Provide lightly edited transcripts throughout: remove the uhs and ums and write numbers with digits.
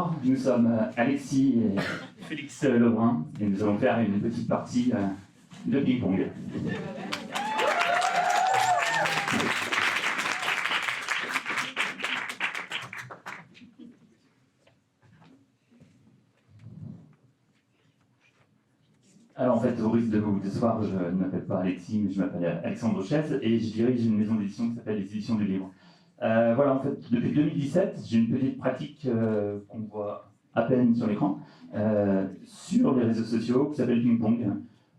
Bonsoir, nous sommes Alexis et Félix Lebrun et nous allons faire une petite partie de ping-pong. Alors en fait, au risque de vous décevoir, je ne m'appelle pas Alexis, mais je m'appelle Alexandre Chaise et je dirige une maison d'édition qui s'appelle les Éditions du Livre. Voilà, en fait, depuis 2017, j'ai une petite pratique qu'on voit à peine sur l'écran, sur les réseaux sociaux, qui s'appelle Ping Pong,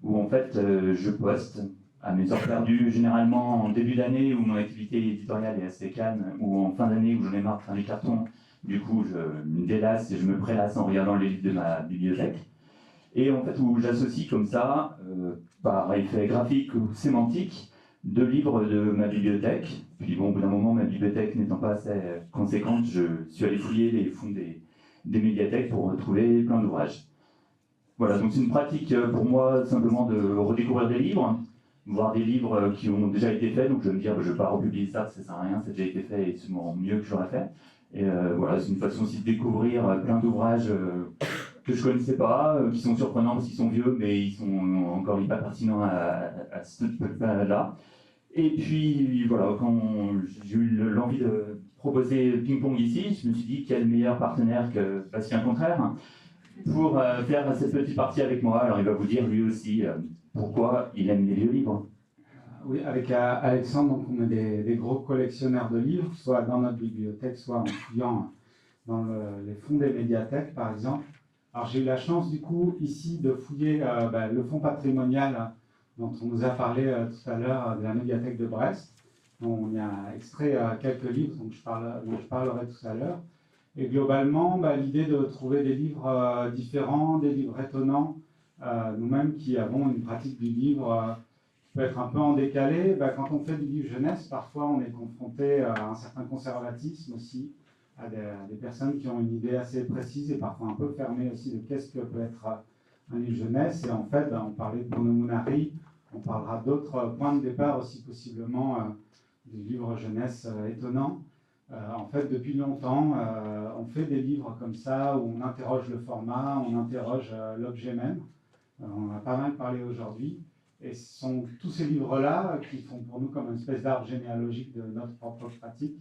où en fait je poste à mes heures perdues, généralement en début d'année où mon activité éditoriale est assez calme, ou en fin d'année où j'en ai marre de faire des cartons, du coup je me délasse et je me prélasse en regardant les livres de ma bibliothèque. Et en fait où j'associe comme ça, par effet graphique ou sémantique, deux livres de ma bibliothèque. Puis bon, au bout d'un moment, ma bibliothèque n'étant pas assez conséquente, je suis allé fouiller les fonds des médiathèques pour retrouver plein d'ouvrages. Voilà, donc c'est une pratique pour moi simplement de redécouvrir des livres, voir des livres qui ont déjà été faits, donc je vais me dire, je ne vais pas republier ça, ça ne sert à rien, ça a déjà été fait et c'est mieux que j'aurais fait. Et voilà, c'est une façon aussi de découvrir plein d'ouvrages que je ne connaissais pas, qui sont surprenants parce qu'ils sont vieux, mais ils sont encore hyper pertinents à cette période-là. Et puis voilà, quand j'ai eu l'envie de proposer Ping Pong ici, je me suis dit quel meilleur partenaire que Bastien Contraire pour faire cette petite partie avec moi. Alors il va vous dire lui aussi pourquoi il aime les vieux livres. Oui, avec Alexandre, donc on est des gros collectionneurs de livres, soit dans notre bibliothèque, soit en fouillant dans les fonds des médiathèques, par exemple. Alors j'ai eu la chance du coup ici de fouiller le fonds patrimonial dont on nous a parlé tout à l'heure de la médiathèque de Brest. On y a extrait quelques livres dont je parlerai tout à l'heure. Et globalement, l'idée de trouver des livres différents, des livres étonnants, nous-mêmes qui avons une pratique du livre qui peut être un peu en décalé, quand on fait du livre jeunesse, parfois on est confronté à un certain conservatisme aussi, à des personnes qui ont une idée assez précise et parfois un peu fermée aussi de qu'est-ce que peut être un livre jeunesse. Et en fait, on parlait de Bruno Munari, on parlera d'autres points de départ aussi possiblement des livres jeunesse étonnants. En fait, depuis longtemps, on fait des livres comme ça où on interroge le format, on interroge l'objet même. On en a pas mal parlé aujourd'hui. Et ce sont tous ces livres-là qui font pour nous comme une espèce d'arbre généalogique de notre propre pratique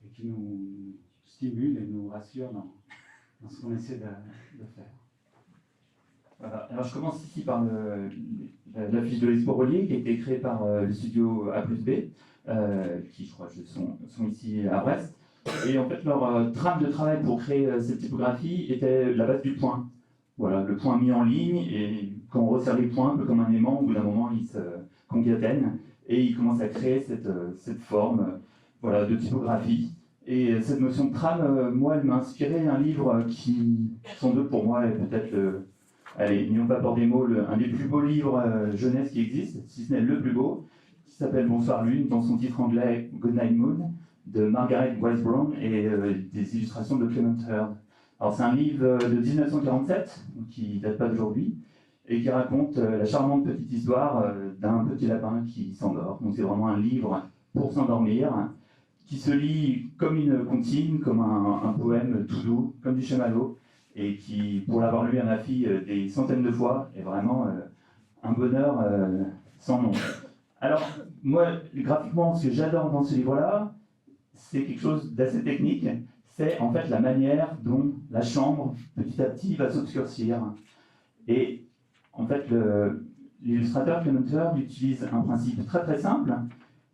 et qui nous stimule et nous rassure dans ce qu'on essaie de faire. Voilà. Alors je commence ici par la fiche de l'Expo Relié qui a été créée par le studio A+B, qui je crois sont ici à Brest. Et en fait leur trame de travail pour créer cette typographie était la base du point. Voilà, le point mis en ligne, et quand on resserre les points, un peu comme un aimant, au bout d'un moment il se concatène et il commence à créer cette forme voilà, de typographie. Et cette notion de trame, moi, elle m'a inspiré un livre qui, sans doute pour moi, est peut-être, allez, n'ayons pas peur des mots, un des plus beaux livres jeunesse qui existent, si ce n'est le plus beau, qui s'appelle Bonsoir Lune, dans son titre anglais Good Night Moon, de Margaret Wise Brown et des illustrations de Clement Hurd. Alors c'est un livre de 1947, qui date pas d'aujourd'hui, et qui raconte la charmante petite histoire d'un petit lapin qui s'endort. Donc c'est vraiment un livre pour s'endormir, qui se lit comme une comptine, comme un poème tout doux, comme du chamallow, et qui, pour l'avoir lu à ma fille des centaines de fois, est vraiment un bonheur sans nom. Alors, moi, graphiquement, ce que j'adore dans ce livre-là, c'est quelque chose d'assez technique, c'est en fait la manière dont la chambre, petit à petit, va s'obscurcir. Et en fait, l'illustrateur Clement Hurd utilise un principe très très simple,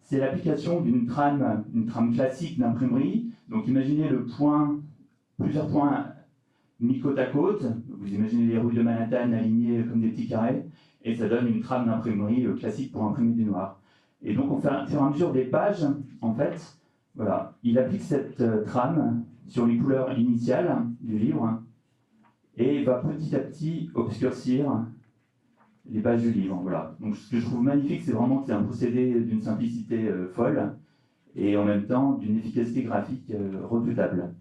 c'est l'application d'une trame, une trame classique d'imprimerie. Donc imaginez plusieurs points mis côte à côte, vous imaginez les rues de Manhattan alignées comme des petits carrés, et ça donne une trame d'imprimerie classique pour imprimer du noir. Et donc au fur et à mesure des pages, en fait, voilà, il applique cette trame sur les couleurs initiales du livre, et va petit à petit obscurcir les pages du livre. Voilà. Donc ce que je trouve magnifique, c'est vraiment que c'est un procédé d'une simplicité folle et en même temps d'une efficacité graphique redoutable.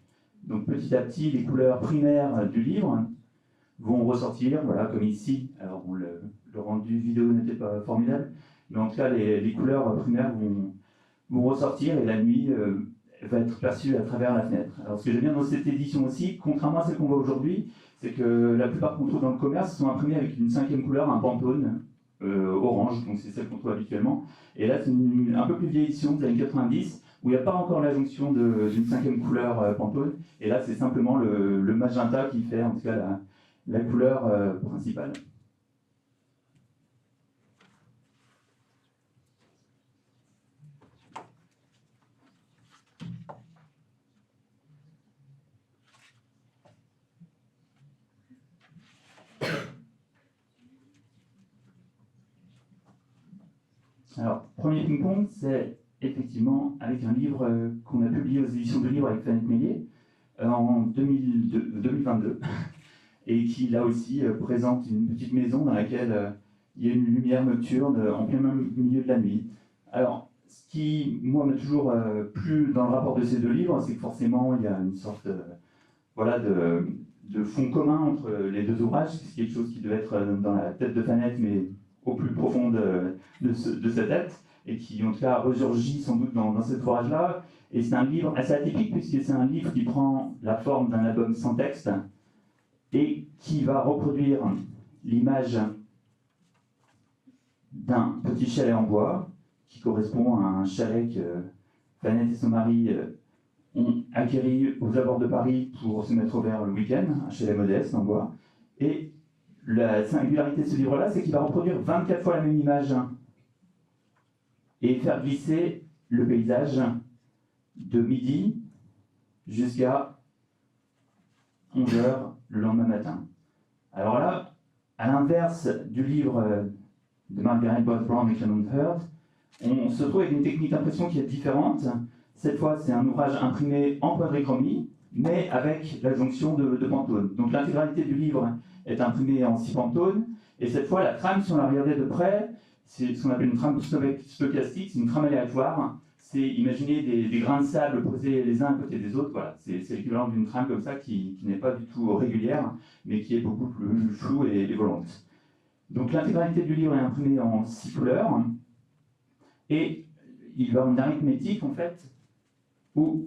Donc petit à petit, les couleurs primaires du livre vont ressortir, voilà, comme ici. Alors bon, le rendu vidéo n'était pas formidable, mais en tout cas les couleurs primaires vont ressortir et la nuit, va être perçue à travers la fenêtre. Alors ce que j'aime bien dans cette édition aussi, contrairement à celle qu'on voit aujourd'hui, c'est que la plupart qu'on trouve dans le commerce sont imprimés avec une cinquième couleur, un Pantone orange, donc c'est celle qu'on trouve habituellement. Et là, c'est un peu plus vieille édition des années 90, où il n'y a pas encore la jonction d'une cinquième couleur Pantone. Et là, c'est simplement le magenta qui fait en tout cas la couleur principale. Alors, premier ping-pong, c'est effectivement avec un livre qu'on a publié aux éditions de livres avec Fanette Mélier en 2022 et qui, là aussi, présente une petite maison dans laquelle il y a une lumière nocturne en plein milieu de la nuit. Alors, ce qui, moi, m'a toujours plu dans le rapport de ces deux livres, c'est que forcément, il y a une sorte voilà, de fond commun entre les deux ouvrages, c'est quelque chose qui devait être dans la tête de Fanette, mais au plus profond de sa tête, et qui en tout cas ressurgit sans doute dans cet ouvrage-là. Et c'est un livre assez atypique, puisque c'est un livre qui prend la forme d'un album sans texte, et qui va reproduire l'image d'un petit chalet en bois, qui correspond à un chalet que Fanette et son mari ont acquéri aux abords de Paris pour se mettre au vert le week-end, un chalet modeste en bois. Et la singularité de ce livre-là, c'est qu'il va reproduire 24 fois la même image et faire glisser le paysage de midi jusqu'à 11h le lendemain matin. Alors là, à l'inverse du livre de Margaret Boyce Brown et Clement Hurd, on se trouve avec une technique d'impression qui est différente. Cette fois, c'est un ouvrage imprimé en quadrichromie, mais avec la jonction de Pantone. Donc l'intégralité du livre est imprimée en 6 Pantone, et cette fois, la trame, si on la regardait de près, c'est ce qu'on appelle une trame stochastique, c'est une trame aléatoire. C'est imaginer des grains de sable posés les uns à côté des autres. Voilà, c'est l'équivalent d'une trame comme ça qui n'est pas du tout régulière, mais qui est beaucoup plus floue et volante. Donc l'intégralité du livre est imprimée en 6 couleurs, et il va avoir une arithmétique en fait, où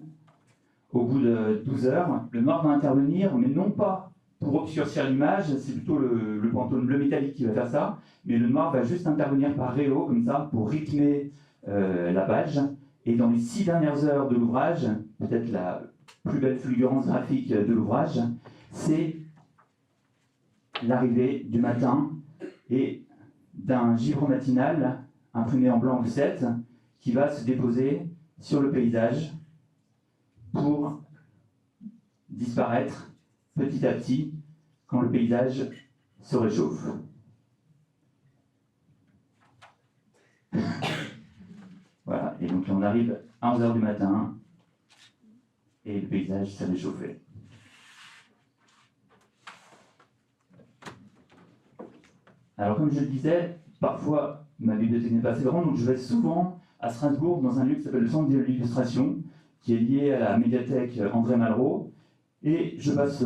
au bout de 12 heures, le noir va intervenir, mais non pas pour obscurcir l'image, c'est plutôt le Pantone bleu métallique qui va faire ça, mais le noir va juste intervenir par réo, comme ça, pour rythmer la page. Et dans les 6 dernières heures de l'ouvrage, peut-être la plus belle fulgurance graphique de l'ouvrage, c'est l'arrivée du matin et d'un givre matinal imprimé en blanc offset qui va se déposer sur le paysage pour disparaître petit à petit quand le paysage se réchauffe. Voilà, et donc on arrive à 11h du matin et le paysage s'est réchauffé. Alors comme je le disais, parfois ma bibliothèque n'est pas assez grande, donc je vais souvent à Strasbourg dans un lieu qui s'appelle le Centre de l'Illustration, qui est lié à la médiathèque André Malraux, et je passe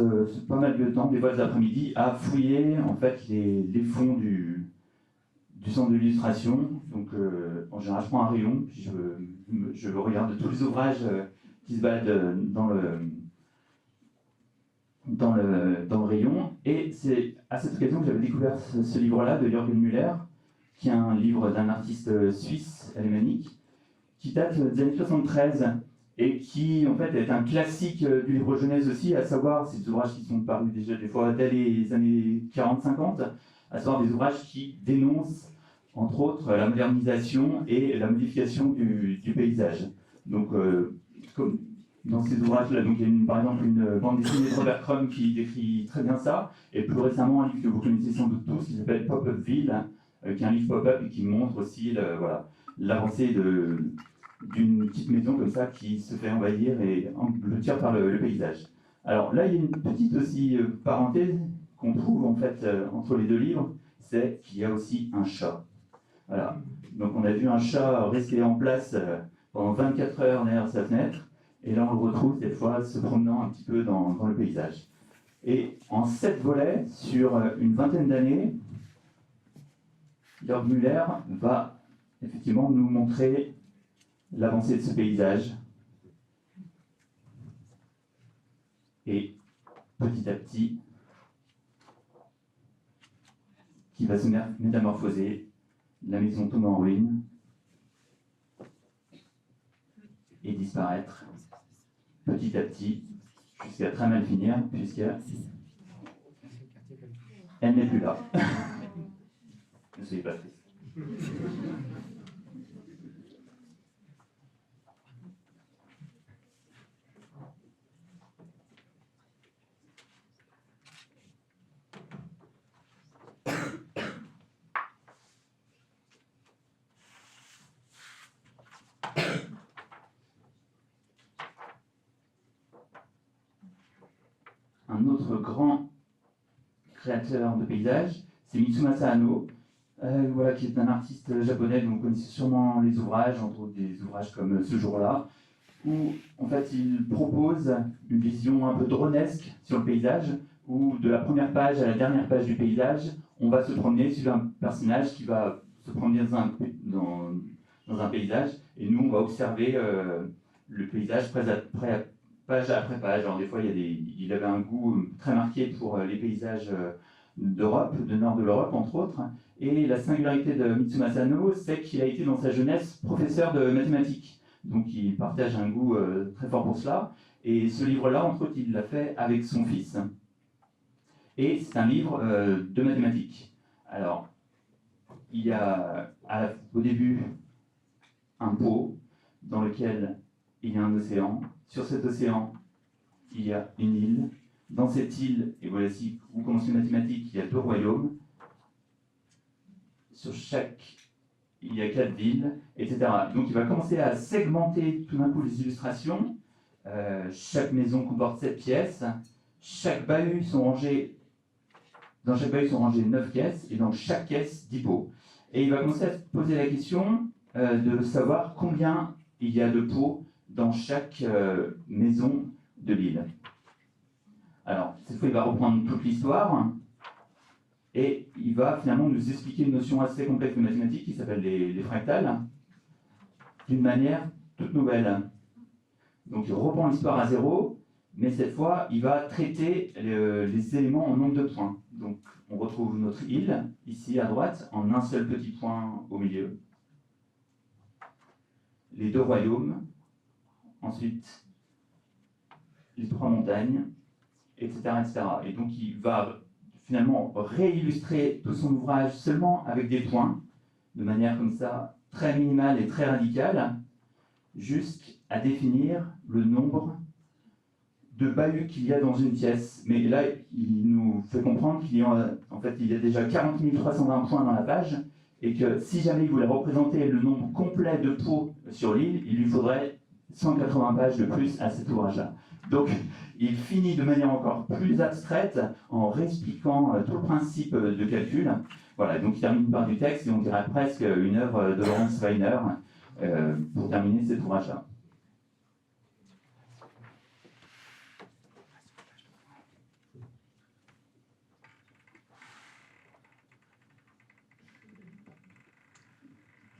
pas mal de temps, des fois des après-midi, à fouiller en fait les fonds du Centre de l'Illustration. Donc en général je prends un rayon, puis je regarde tous les ouvrages qui se baladent dans le rayon, et c'est à cette occasion que j'avais découvert ce livre-là de Jürgen Müller, qui est un livre d'un artiste suisse alémanique, qui date des années 73, et qui en fait est un classique du livre jeunesse aussi, à savoir, c'est des ouvrages qui sont parus déjà des fois dès les années 40-50, à savoir des ouvrages qui dénoncent entre autres la modernisation et la modification du paysage. Donc comme dans ces ouvrages-là, donc il y a par exemple une bande dessinée de Robert Crumb qui décrit très bien ça, et plus récemment un livre que vous connaissez sans doute tous, qui s'appelle Pop-Up-Ville, qui est un livre pop-up et qui montre aussi l'avancée d'une petite maison comme ça qui se fait envahir et engloutir par le paysage. Alors là, il y a une petite aussi parenthèse qu'on trouve en fait entre les deux livres, c'est qu'il y a aussi un chat. Voilà. Donc on a vu un chat rester en place pendant 24 heures derrière sa fenêtre, et là on le retrouve des fois se promenant un petit peu dans le paysage. Et en 7 volets, sur une vingtaine d'années, Jürgen Müller va effectivement nous montrer l'avancée de ce paysage, Et petit à petit, qui va se métamorphoser, la maison tombe en ruine et disparaître petit à petit, jusqu'à très mal finir, puisqu'elle n'est plus là. Ne soyez pas triste. Un autre grand créateur de paysages, c'est Mitsumasa Anno, voilà, qui est un artiste japonais dont vous connaissez sûrement les ouvrages, entre autres des ouvrages comme Ce jour-là, où en fait il propose une vision un peu dronesque sur le paysage, où de la première page à la dernière page du paysage, on va se promener sur un personnage qui va se promener dans un paysage, et nous on va observer le paysage page après page. Alors des fois il avait un goût très marqué pour les paysages d'Europe, de nord de l'Europe entre autres. Et la singularité de Mitsumasa Anno, c'est qu'il a été dans sa jeunesse professeur de mathématiques. Donc il partage un goût très fort pour cela. Et ce livre-là, entre autres, il l'a fait avec son fils. Et c'est un livre de mathématiques. Alors, il y a au début un pot dans lequel il y a un océan. Sur cet océan, il y a une île. Dans cette île, et voilà, si vous commencez les mathématiques, il y a 2 royaumes. Sur chaque, il y a 4 villes, etc. Donc il va commencer à segmenter tout d'un coup les illustrations. Chaque maison comporte 7 pièces. Chaque bahut sont rangés, dans chaque bahut sont rangées 9 caisses, et dans chaque caisse 10 pots. Et il va commencer à se poser la question de savoir combien il y a de pots dans chaque maison de l'île. Alors, cette fois, il va reprendre toute l'histoire. Et il va finalement nous expliquer une notion assez complexe de mathématiques qui s'appelle les fractales, d'une manière toute nouvelle. Donc il reprend l'histoire à zéro, mais cette fois il va traiter les éléments en nombre de points. Donc on retrouve notre île, ici à droite, en un seul petit point au milieu. Les 2 royaumes, ensuite les 3 montagnes, etc., etc. Et donc il va finalement réillustrer tout son ouvrage seulement avec des points, de manière comme ça, très minimale et très radicale, jusqu'à définir le nombre de bahuts qu'il y a dans une pièce. Mais là, il nous fait comprendre qu'il y a, en fait, il y a déjà 40 320 points dans la page, et que si jamais il voulait représenter le nombre complet de pots sur l'île, il lui faudrait 180 pages de plus à cet ouvrage-là. Donc, il finit de manière encore plus abstraite en réexpliquant tout le principe de calcul. Voilà, donc il termine par du texte et on dirait presque une œuvre de Lawrence Weiner pour terminer cet ouvrage-là.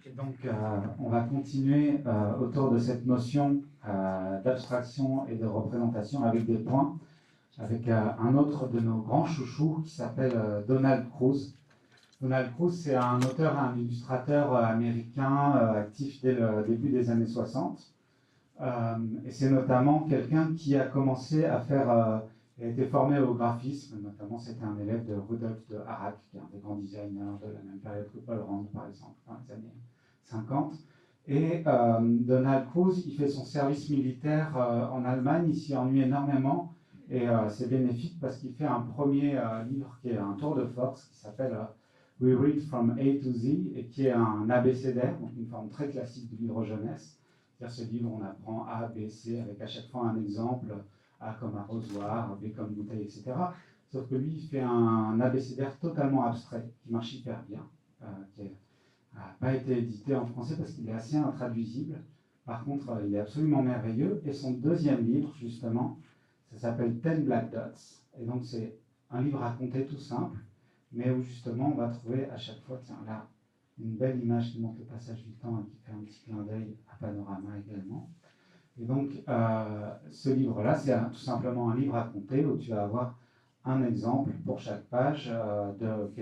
Et donc, on va continuer autour de cette notion d'abstraction et de représentation avec des points, avec un autre de nos grands chouchous qui s'appelle Donald Cruz. Donald Cruz, c'est un auteur et un illustrateur américain actif dès le début des années 60. Et c'est notamment quelqu'un qui a commencé à faire, il a été formé au graphisme, notamment c'était un élève de Rudolf de Harrack, qui est un des grands designers de la même période que Paul Rand, par exemple, dans les années 50. Et Donald Cruz, il fait son service militaire en Allemagne, il s'y ennuie énormément, et c'est bénéfique parce qu'il fait un premier livre qui est un tour de force, qui s'appelle We Read From A to Z, et qui est un abécédaire, donc une forme très classique du livre jeunesse. C'est-à-dire ce livre, on apprend A, B, C, avec à chaque fois un exemple, A comme arrosoir, B comme bouteille, etc. Sauf que lui, il fait un abécédaire totalement abstrait, qui marche hyper bien, qui n'a pas été édité en français parce qu'il est assez intraduisible. Par contre, il est absolument merveilleux. Et son deuxième livre, justement, ça s'appelle 10 Black Dots. Et donc, c'est un livre raconté tout simple, mais où justement, on va trouver à chaque fois, tiens, là, une belle image qui montre le passage du temps et qui fait un petit clin d'œil à Panorama également. Et donc, ce livre-là, c'est tout simplement un livre à compter où tu vas avoir un exemple pour chaque page de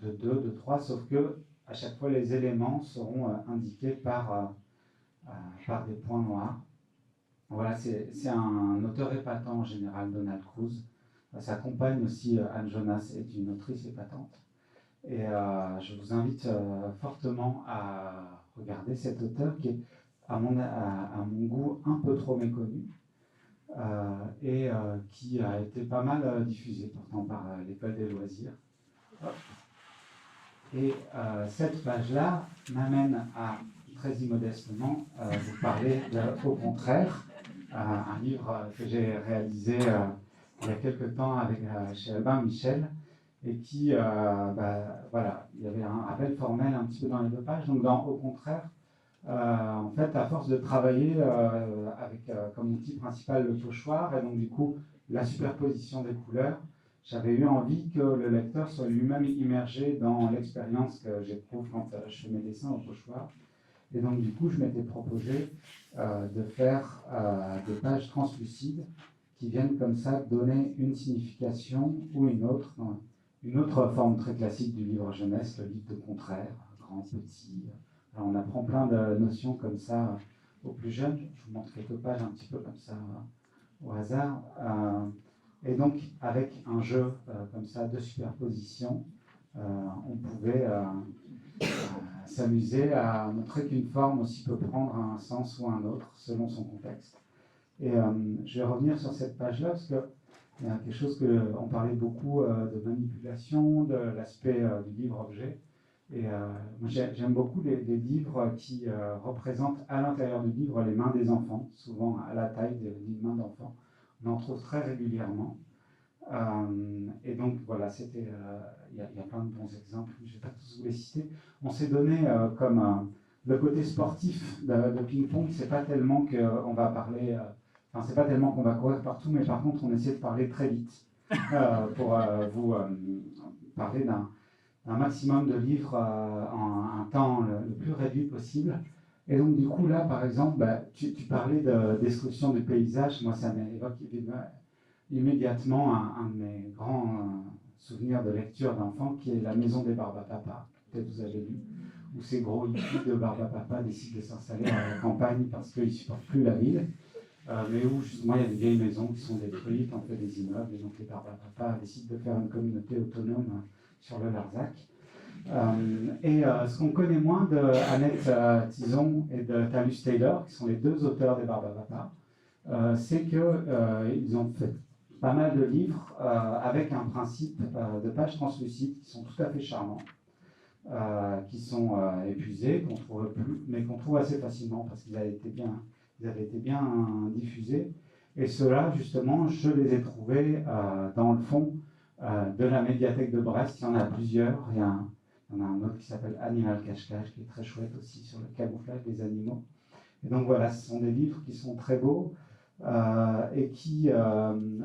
2, de 3, sauf que à chaque fois, les éléments seront indiqués par des points noirs. Voilà, c'est un auteur épatant en général, Donald Cruz. Sa compagne aussi, Anne Jonas, est une autrice épatante. Et je vous invite fortement à regarder cet auteur qui est, à mon goût, un peu trop méconnu et qui a été pas mal diffusé pourtant par l'école des loisirs. Et cette page-là m'amène à, très immodestement, vous parler Au contraire, un livre que j'ai réalisé il y a quelque temps chez Albin Michel, et qui, voilà, il y avait un rappel formel un petit peu dans les 2 pages. Donc, Au contraire, en fait, à force de travailler avec comme outil principal le pochoir, et donc du coup la superposition des couleurs, j'avais eu envie que le lecteur soit lui-même immergé dans l'expérience que j'éprouve quand je fais mes dessins au pochoir. Et donc du coup, je m'étais proposé de faire des pages translucides qui viennent comme ça donner une signification ou une autre forme très classique du livre jeunesse, le livre de contraire, grand, petit. Alors on apprend plein de notions comme ça aux plus jeunes. Je vous montre quelques pages un petit peu comme ça au hasard. Et donc avec un jeu comme ça de superposition, on pouvait s'amuser à montrer qu'une forme aussi peut prendre un sens ou un autre selon son contexte. Et je vais revenir sur cette page-là parce qu'il y a quelque chose on parlait beaucoup de manipulation, de l'aspect du livre-objet. Et moi j'aime beaucoup les livres qui représentent à l'intérieur du livre les mains des enfants, souvent à la taille d'une main d'enfant. On en trouve très régulièrement. Et donc voilà, il y a plein de bons exemples, je ne vais pas tous vous les citer. On s'est donné comme le côté sportif de ping-pong, c'est pas tellement qu'on va parler, c'est pas tellement qu'on va courir partout, mais par contre on essaie de parler très vite pour vous parler d'un maximum de livres en un temps le plus réduit possible. Et donc du coup là par exemple, tu parlais de description du paysage, moi ça m'évoque immédiatement un de mes grands souvenirs de lecture d'enfant qui est La Maison des Barbapapa, peut-être vous avez lu, où ces gros hippies de Barbapapa décident de s'installer à la campagne parce qu'ils ne supportent plus la ville, mais où justement il y a des vieilles maisons qui sont détruites, on fait des immeubles, et donc les Barbapapa décident de faire une communauté autonome sur le Larzac. Ce qu'on connaît moins de Annette Tison et de Talus Taylor, qui sont les 2 auteurs des Barbapapa, c'est qu'ils ont fait pas mal de livres avec un principe de pages translucides qui sont tout à fait charmants, qui sont épuisés, qu'on trouve plus, mais qu'on trouve assez facilement parce qu'ils avaient été bien diffusés. Et ceux-là, justement, je les ai trouvés dans le fond de la médiathèque de Brest. Il y en a plusieurs. Il y en a un autre qui s'appelle Animal Cache-Cache, qui est très chouette aussi sur le camouflage des animaux. Et donc voilà, ce sont des livres qui sont très beaux et qui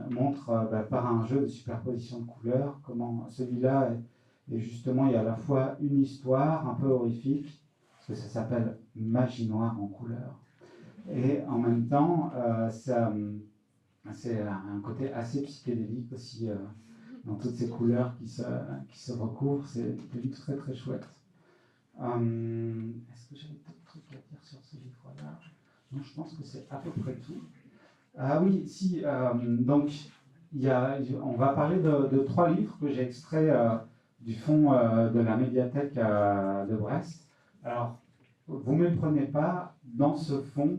montrent par un jeu de superposition de couleurs comment celui-là est justement, il y a à la fois une histoire un peu horrifique, parce que ça s'appelle Magie noire en couleurs, et en même temps, c'est un côté assez psychédélique aussi dans toutes ces couleurs qui se recouvrent. C'est des livres très très chouettes. Est-ce que j'avais d'autres trucs à dire sur ce livre-là? Non, je pense que c'est à peu près tout. Ah oui, si. Donc, on va parler de 3 livres que j'ai extraits du fond de la médiathèque de Brest. Alors, vous ne me prenez pas, dans ce fond,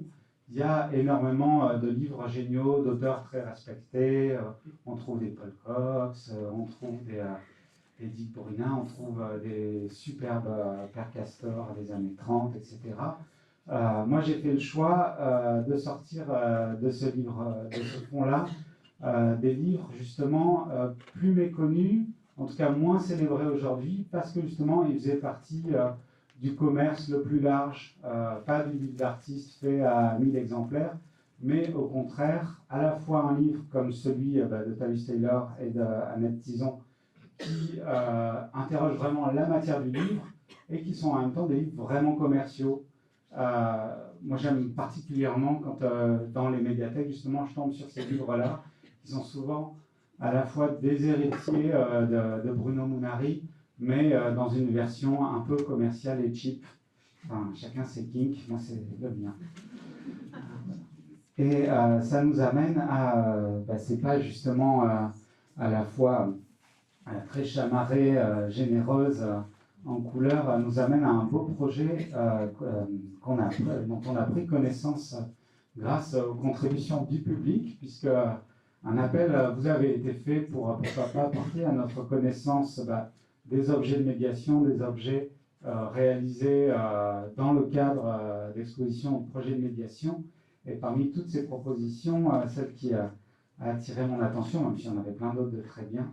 il y a énormément de livres géniaux, d'auteurs très respectés. On trouve des Paul Cox, on trouve des Dick Bourina, on trouve des superbes Père Castor des années 30, etc. Moi, j'ai fait le choix de sortir de ce livre, de ce fond-là, des livres justement plus méconnus, en tout cas moins célébrés aujourd'hui, parce que justement, ils faisaient partie du commerce le plus large, pas du livre d'artiste fait à 1000 exemplaires, mais au contraire, à la fois un livre comme celui de Talus Taylor et d'Annette Tison, qui interrogent vraiment la matière du livre et qui sont en même temps des livres vraiment commerciaux. moi j'aime particulièrement quand dans les médiathèques, justement, je tombe sur ces livres-là, qui sont souvent à la fois des héritiers de Bruno Munari, mais dans une version un peu commerciale et cheap. Enfin, chacun ses kinks, moi c'est le mien. Et ça nous amène à ces pages justement à la fois très chamarrées, généreuses, en couleur, nous amène à un beau projet dont on a pris connaissance grâce aux contributions du public, puisque un appel vous avait été fait pour pourquoi pas porter à notre connaissance des objets de médiation, des objets réalisés dans le cadre d'expositions ou de projets de médiation. Et parmi toutes ces propositions, celle qui a attiré mon attention, même s'il y en avait plein d'autres de très bien,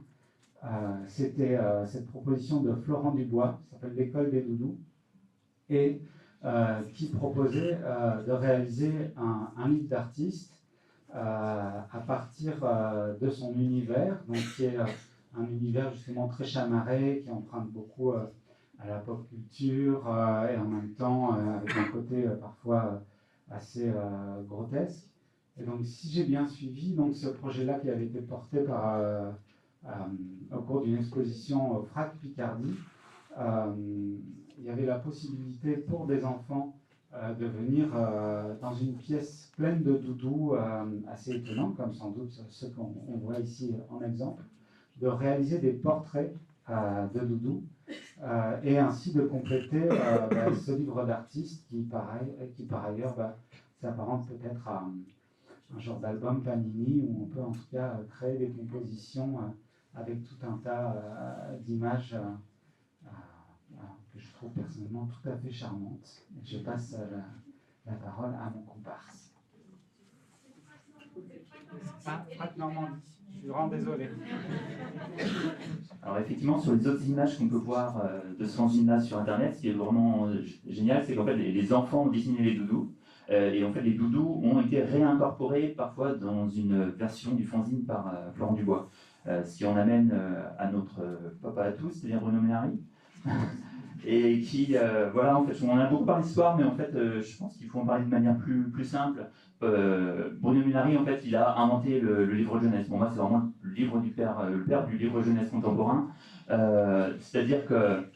c'était cette proposition de Florent Dubois, qui s'appelle l'École des Doudous, et qui proposait de réaliser un livre d'artiste à partir de son univers, donc qui est un univers justement très chamarré, qui emprunte beaucoup à la pop culture et en même temps avec un côté parfois assez grotesque. Et donc, si j'ai bien suivi, donc ce projet-là qui avait été porté par, au cours d'une exposition au FRAC Picardie, il y avait la possibilité pour des enfants de venir dans une pièce pleine de doudous assez étonnants, comme sans doute ceux qu'on voit ici en exemple, de réaliser des portraits de doudous et ainsi de compléter ce livre d'artiste qui par ailleurs s'apparente peut-être à un genre d'album Panini où on peut en tout cas créer des compositions avec tout un tas d'images que je trouve personnellement tout à fait charmantes. Et je passe la parole à mon comparse. Frac Normandie, je suis vraiment désolé. Alors effectivement, sur les autres images qu'on peut voir de ce fanzine-là sur Internet, ce qui est vraiment génial, c'est qu'en fait les enfants ont dessiné les doudous, et en fait les doudous ont été réincorporés parfois dans une version du fanzine par Florent Dubois. Ce qui en amène à notre papa à tous, c'est-à-dire Bruno Munari, et qui, voilà, en fait, on en a beaucoup parlé ce soir, mais en fait, je pense qu'il faut en parler de manière plus simple. Bruno Munari, en fait, il a inventé le livre jeunesse. Pour moi, c'est vraiment le livre du père, le père du livre jeunesse contemporain. C'est-à-dire que,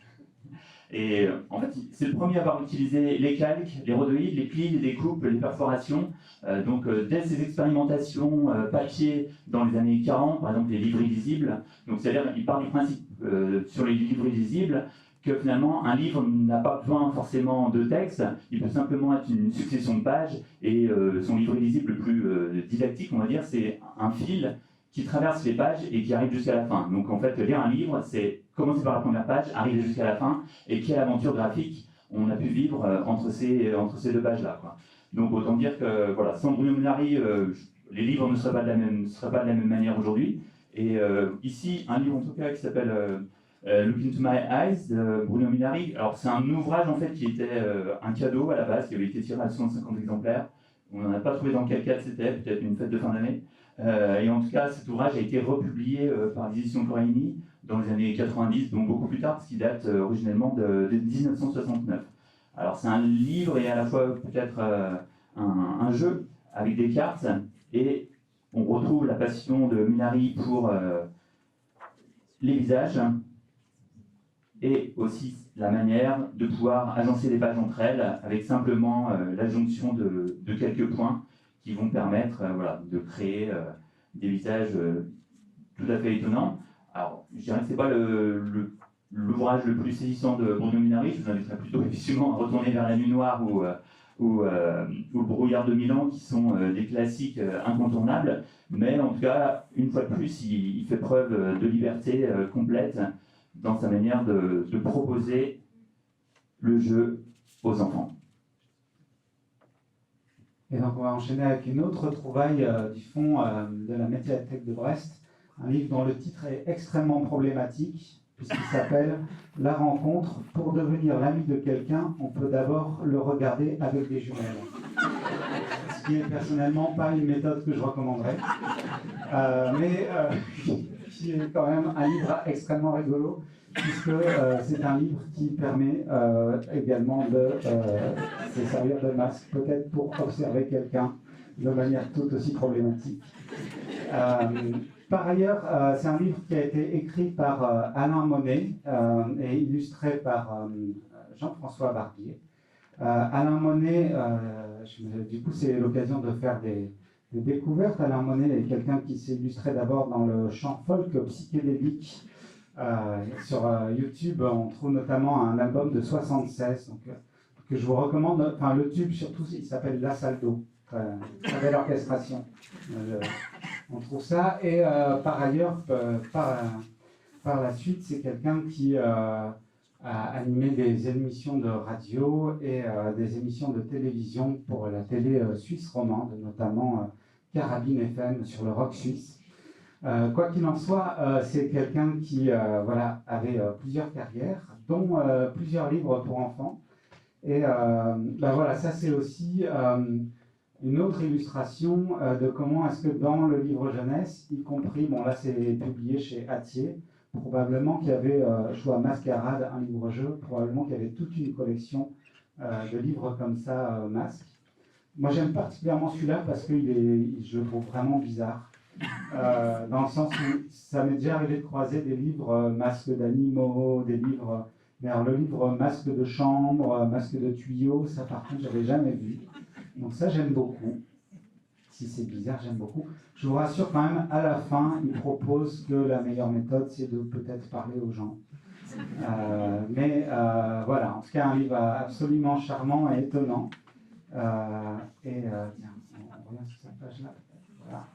et en fait, c'est le premier à avoir utilisé les calques, les rhodoïdes, les plis, les découpes, les perforations. Donc, dès ses expérimentations papier dans les années 40, par exemple les livres illisibles, donc c'est-à-dire qu'il part du principe sur les livres illisibles que finalement un livre n'a pas besoin forcément de texte, il peut simplement être une succession de pages, et son livre illisible le plus didactique, on va dire, c'est un fil qui traverse les pages et qui arrive jusqu'à la fin. Donc en fait, lire un livre, c'est commencer par la première page, arriver jusqu'à la fin, et quelle aventure graphique on a pu vivre entre ces deux pages-là, quoi. Donc autant dire que voilà, sans Bruno Munari, les livres ne seraient pas de la même manière aujourd'hui. Et ici, un livre en tout cas qui s'appelle Look into My Eyes de Bruno Munari. Alors c'est un ouvrage en fait qui était un cadeau à la base, qui avait été tiré à 150 exemplaires. On n'en a pas trouvé dans quel cadre c'était, peut-être une fête de fin d'année. Et en tout cas, cet ouvrage a été republié par les éditions Coraini dans les années 90, donc beaucoup plus tard, parce qu'il date originellement de 1969. Alors c'est un livre et à la fois peut-être un jeu avec des cartes, et on retrouve la passion de Munari pour les visages, et aussi la manière de pouvoir agencer les pages entre elles avec simplement l'adjonction de quelques points qui vont permettre voilà, de créer des visages tout à fait étonnants. Alors, je dirais que ce n'est pas l'ouvrage le plus saisissant de Bruno Munari. Je vous inviterai plutôt effectivement à retourner vers La Nuit Noire ou Le Brouillard de Milan, qui sont des classiques incontournables. Mais en tout cas, une fois de plus, il fait preuve de liberté complète dans sa manière de proposer le jeu aux enfants. Et donc on va enchaîner avec une autre trouvaille du fond de la médiathèque de Brest, un livre dont le titre est extrêmement problématique, puisqu'il s'appelle « La rencontre. Pour devenir l'ami de quelqu'un, on peut d'abord le regarder avec des jumelles ». Ce qui est personnellement pas une méthode que je recommanderais, mais qui est quand même un livre extrêmement rigolo. puisque c'est un livre qui permet également de se servir de masque, peut-être pour observer quelqu'un de manière tout aussi problématique. Par ailleurs, c'est un livre qui a été écrit par Alain Monet et illustré par Jean-François Barbier. Alain Monet, du coup, c'est l'occasion de faire des découvertes. Alain Monet est quelqu'un qui s'est illustré d'abord dans le chant folk psychédélique. Sur YouTube, on trouve notamment un album de 76, donc, que je vous recommande. Enfin, le tube, surtout, il s'appelle La Salle d'eau. Très belle orchestration. On trouve ça. Et par ailleurs, par la suite, c'est quelqu'un qui a animé des émissions de radio et des émissions de télévision pour la télé suisse romande, notamment Carabine FM sur le rock suisse. Quoi qu'il en soit, c'est quelqu'un qui avait plusieurs carrières, dont plusieurs livres pour enfants. Et voilà, ça c'est aussi une autre illustration de comment est-ce que dans le livre jeunesse, y compris, bon là c'est publié chez Hatier, probablement qu'il y avait, je vois Mascarade, un livre-jeu, probablement qu'il y avait toute une collection de livres comme ça, Masque. Moi j'aime particulièrement celui-là parce que je le trouve vraiment bizarre. Dans le sens où ça m'est déjà arrivé de croiser des livres masques d'animaux, des livres... Mais alors le livre masque de chambre, masque de tuyau, ça par contre j'avais jamais vu. Donc ça j'aime beaucoup. Si c'est bizarre, j'aime beaucoup. Je vous rassure quand même, à la fin, il propose que la meilleure méthode c'est de peut-être parler aux gens. Voilà, en tout cas un livre absolument charmant et étonnant. Tiens, on revient sur cette page-là. Voilà.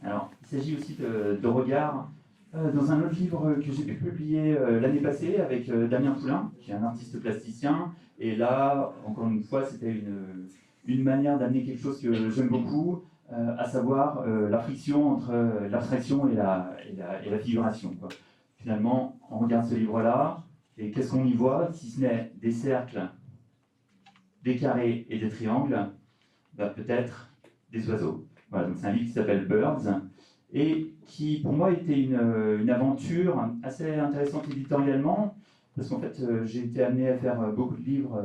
Alors, il s'agit aussi de regard dans un autre livre que j'ai pu publier l'année passée avec Damien Poulain, qui est un artiste plasticien. Et là, encore une fois, c'était une manière d'amener quelque chose que j'aime beaucoup, à savoir la friction entre l'abstraction et la figuration, quoi. Finalement, on regarde ce livre-là, et qu'est-ce qu'on y voit, si ce n'est des cercles, des carrés et des triangles, peut-être des oiseaux. Voilà, donc c'est un livre qui s'appelle Birds, et qui pour moi était une aventure assez intéressante éditorialement, parce qu'en fait j'ai été amené à faire beaucoup de livres,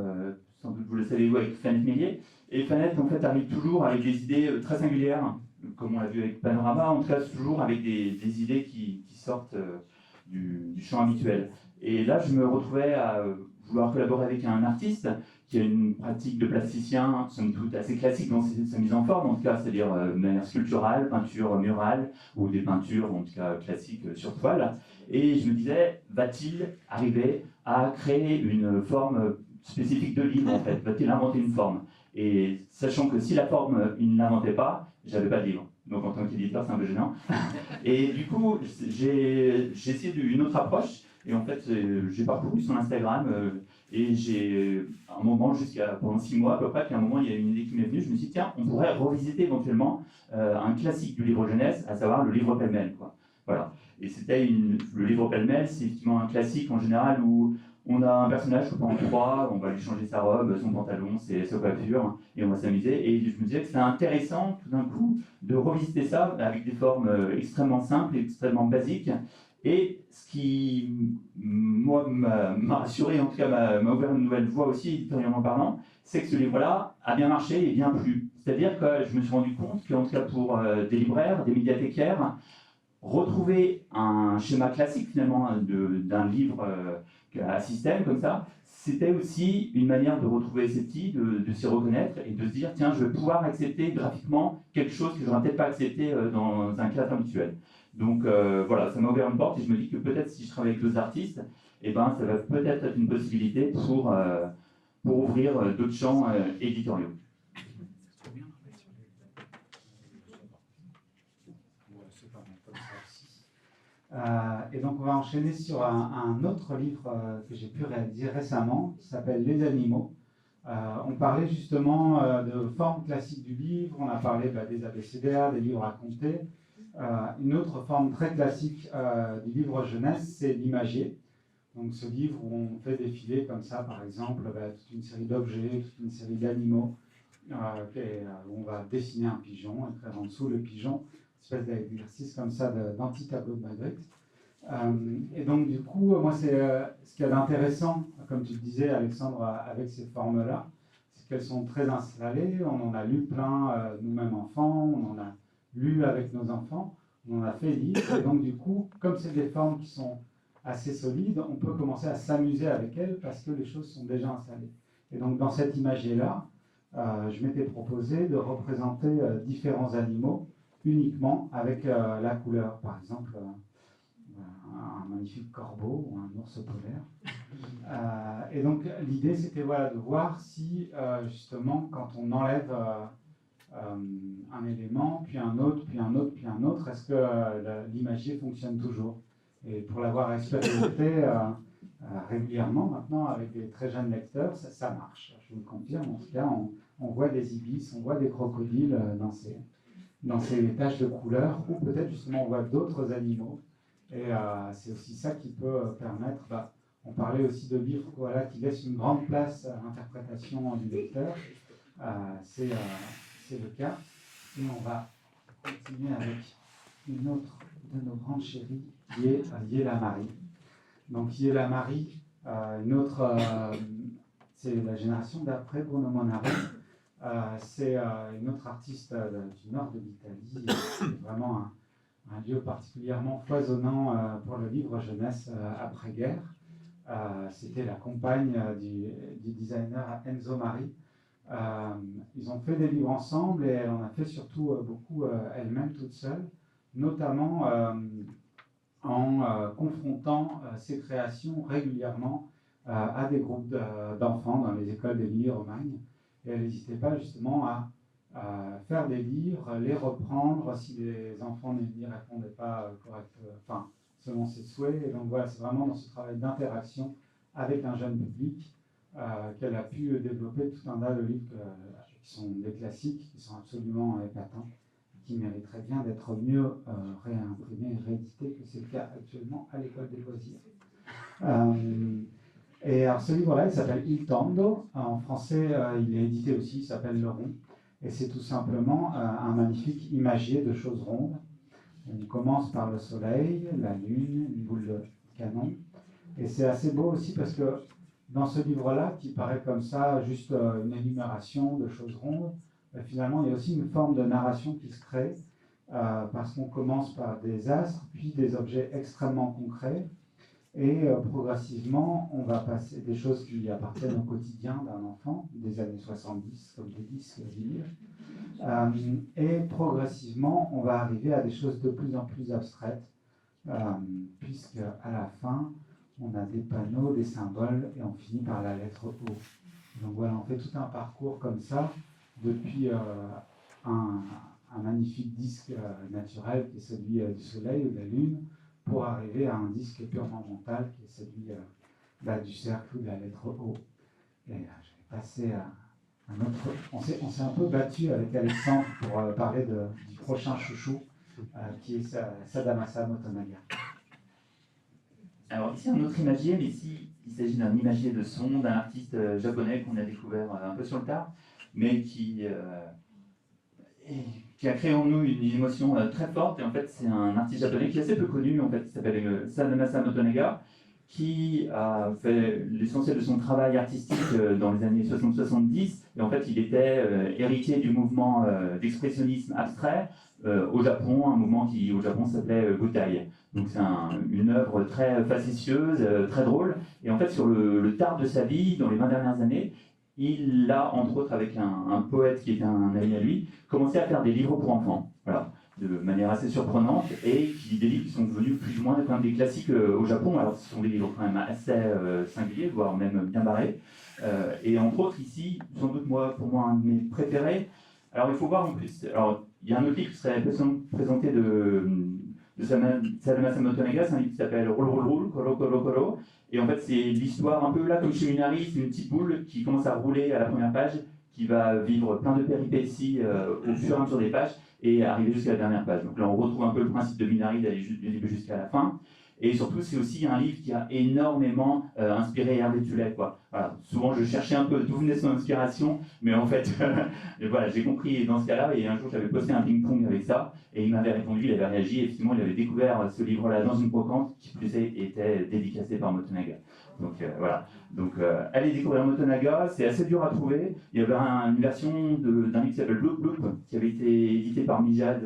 sans doute vous le savez, avec Fanette Mélier, et Fanette en fait arrive toujours avec des idées très singulières, comme on l'a vu avec Panorama, en tout cas toujours avec des idées qui sortent du champ habituel. Et là je me retrouvais à vouloir collaborer avec un artiste qui a une pratique de plasticien, somme toute assez classique dans sa mise en forme, en tout cas, c'est-à-dire de manière sculpturale, peinture murale, ou des peintures, en tout cas, classiques sur toile. Et je me disais, va-t-il arriver à créer une forme spécifique de livre, en fait? Va-t-il inventer une forme? Et sachant que si la forme, il ne l'inventait pas, j'avais pas de livre. Donc en tant qu'éditeur, c'est un peu gênant. Et du coup, j'ai essayé une autre approche, et en fait, j'ai parcouru son Instagram, et j'ai, à un moment, pendant 6 mois à peu près, puis à un moment, il y a une idée qui m'est venue, je me suis dit, tiens, on pourrait revisiter éventuellement un classique du livre jeunesse, à savoir le livre pêle-mêle, quoi. Voilà. Et le livre pêle-mêle, c'est effectivement un classique en général où on a un personnage coupé en 3, on va lui changer sa robe, son pantalon, sa coiffure, et on va s'amuser. Et je me disais que c'était intéressant, tout d'un coup, de revisiter ça avec des formes extrêmement simples, extrêmement basiques. Et ce qui, moi, m'a rassuré, en tout cas m'a ouvert une nouvelle voie aussi, éditorialement parlant, c'est que ce livre-là a bien marché et bien plu. C'est-à-dire que je me suis rendu compte qu'en tout cas pour des libraires, des médiathécaires, retrouver un schéma classique finalement d'un livre à système comme ça, c'était aussi une manière de retrouver ses petits, de s'y reconnaître et de se dire tiens, je vais pouvoir accepter graphiquement quelque chose que je n'aurais peut-être pas accepté dans un cadre habituel. Donc voilà, ça m'a ouvert une porte et je me dis que peut-être si je travaille avec d'autres artistes, eh ben, ça va peut-être être une possibilité pour ouvrir d'autres champs éditoriaux. Et donc on va enchaîner sur un autre livre que j'ai pu réaliser récemment, qui s'appelle Les Animaux. On parlait justement de forme classique du livre, on a parlé des abécédaires, des livres à compter. Une autre forme très classique du livre jeunesse, c'est l'imagier. Donc ce livre où on fait défiler comme ça, par exemple, toute une série d'objets, toute une série d'animaux, où on va dessiner un pigeon, écrire en dessous le pigeon, une espèce d'exercice comme ça d'anti-tableau de Magritte. Et donc du coup, moi c'est ce qu'il y a d'intéressant, comme tu le disais Alexandre, avec ces formes-là, c'est qu'elles sont très installées, on en a lu plein nous-mêmes enfants, on en a lu avec nos enfants, on en a fait lire, et donc du coup, comme c'est des formes qui sont assez solides, on peut commencer à s'amuser avec elles parce que les choses sont déjà installées. Et donc dans cette imagerie-là, je m'étais proposé de représenter différents animaux uniquement avec la couleur, par exemple un magnifique corbeau ou un ours polaire. Et donc l'idée c'était de voir si justement quand on enlève un élément, puis un autre, puis un autre, puis un autre, est-ce que l'imagier fonctionne toujours? Et pour l'avoir expérimenté régulièrement maintenant avec des très jeunes lecteurs, ça marche, je vous le confirme. En tout cas, on voit des ibis, on voit des crocodiles dans ces taches de couleurs, ou peut-être justement on voit d'autres animaux. Et c'est aussi ça qui peut permettre, on parlait aussi de livres qui laissent une grande place à l'interprétation du lecteur. C'est le cas. Et on va continuer avec une autre de nos grandes chéries, qui est Yéla Marie. Donc Yéla Marie, c'est la génération d'après Bruno Monari. C'est une autre artiste du nord de l'Italie. C'est vraiment un lieu particulièrement foisonnant pour le livre jeunesse après-guerre. C'était la compagne du designer Enzo Mari. Ils ont fait des livres ensemble et elle en a fait surtout beaucoup elle-même toute seule, notamment en confrontant ses créations régulièrement à des groupes d'enfants dans les écoles d'Émilie-Romagne. Et elle n'hésitait pas justement à faire des livres, les reprendre si les enfants n'y répondaient pas correctement, selon ses souhaits. Et donc voilà, c'est vraiment dans ce travail d'interaction avec un jeune public qu'elle a pu développer tout un tas de livres qui sont des classiques, qui sont absolument épatants, qui mériteraient bien d'être mieux réimprimés et réédités que c'est le cas actuellement à l'école des loisirs. Et alors ce livre-là, il s'appelle Il Tondo. En français, il est édité aussi, il s'appelle Le Rond. Et c'est tout simplement un magnifique imagier de choses rondes. On commence par le soleil, la lune, une boule de canon. Et c'est assez beau aussi parce que dans ce livre-là, qui paraît comme ça, juste une énumération de choses rondes, finalement, il y a aussi une forme de narration qui se crée, parce qu'on commence par des astres, puis des objets extrêmement concrets, et progressivement, on va passer des choses qui appartiennent au quotidien d'un enfant, des années 70, comme des disques vinyles, et progressivement, on va arriver à des choses de plus en plus abstraites, puisque à la fin, on a des panneaux, des symboles, et on finit par la lettre O. Donc voilà, on fait tout un parcours comme ça, depuis un magnifique disque naturel qui est celui du soleil ou de la lune, pour arriver à un disque purement mental qui est celui du cercle ou de la lettre O. Et je vais passer à un autre. On s'est un peu battu avec Alexandre pour parler du prochain chouchou, qui est Sadamasa Motonaga. Alors ici un autre imagier, mais ici il s'agit d'un imagier de son, d'un artiste japonais qu'on a découvert un peu sur le tard, mais qui a créé en nous une émotion très forte. Et en fait c'est un artiste japonais qui est assez peu connu, en fait, qui s'appelle Sadamasa Motonaga, qui a fait l'essentiel de son travail artistique dans les années 60-70. Et en fait il était héritier du mouvement d'expressionnisme abstrait au Japon, un mouvement qui au Japon s'appelait Butai. Donc c'est une œuvre très facétieuse, très drôle. Et en fait, sur le tard de sa vie, dans les 20 dernières années, il a, entre autres avec un poète qui était un ami à lui, commencé à faire des livres pour enfants, voilà, de manière assez surprenante, et des livres qui sont devenus plus ou moins quand même des classiques au Japon. Alors ce sont des livres quand même assez singuliers, voire même bien barrés. Et entre autres ici, sans doute pour moi un de mes préférés. Alors il faut voir en plus, alors il y a un autre livre qui serait présenté de Sadamasa Motonaga, c'est un livre qui s'appelle Roll Roll Roll, Koro Koro Koro. Et en fait, c'est l'histoire un peu là comme chez Minari, c'est une petite boule qui commence à rouler à la première page, qui va vivre plein de péripéties au fur et à mesure des pages et arriver jusqu'à la dernière page. Donc là, on retrouve un peu le principe de Minari d'aller du début jusqu'à la fin. Et surtout, c'est aussi un livre qui a énormément inspiré Hervé Tullet, quoi. Voilà. Souvent, je cherchais un peu d'où venait son inspiration, mais en fait, voilà, j'ai compris dans ce cas-là. Et un jour, j'avais posté un ping-pong avec ça, et il m'avait répondu, il avait réagi. Effectivement, il avait découvert ce livre-là dans une brocante qui plus est, était dédicacée par Motonaga. Donc voilà. Donc allez découvrir Motonaga, c'est assez dur à trouver. Il y avait une version d'un livre qui s'appelle Bloop Bloop, qui avait été édité par Mijad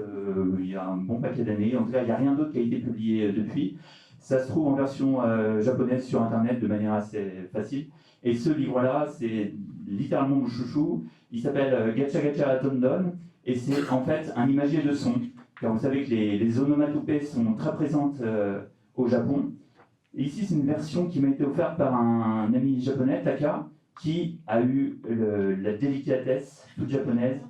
il y a un bon paquet d'années. En tout cas, il n'y a rien d'autre qui a été publié depuis. Ça se trouve en version japonaise sur internet de manière assez facile. Et ce livre-là, c'est littéralement mon chouchou. Il s'appelle Gacha Gacha Tondon, et c'est en fait un imagier de son. Car vous savez que les onomatopées sont très présentes au Japon. Et ici, c'est une version qui m'a été offerte par un ami japonais, Taka, qui a eu la délicatesse toute japonaise